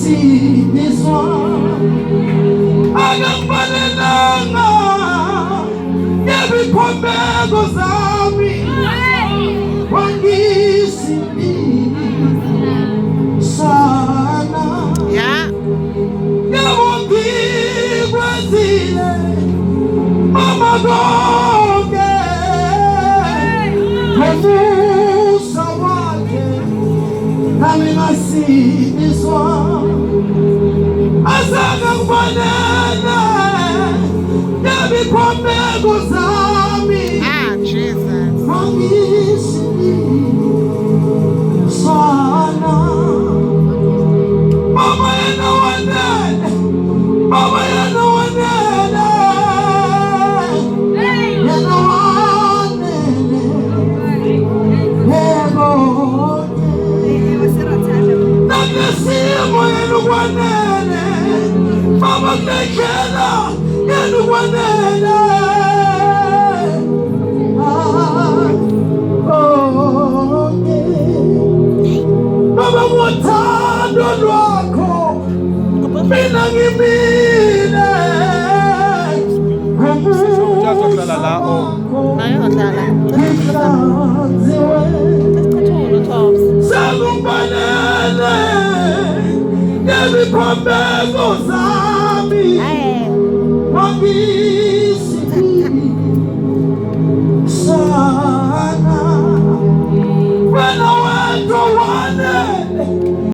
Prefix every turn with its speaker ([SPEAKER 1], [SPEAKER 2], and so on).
[SPEAKER 1] ngasindiswa akakufanelanga ngebiphomeko zami wangisindisana yebo ngikwenzile mama konke ngomusa wakhe nami ngasindiswa azange ngibonele ngebiphomeko zami wangisindisana mama yena wanele mama yena wanele yena wanele yebo nakesimo yena wanele mama kekela yena wanele baba ngothando lwakho mina ngimile
[SPEAKER 2] uzohlala la
[SPEAKER 1] Salubalele ngebiphomeko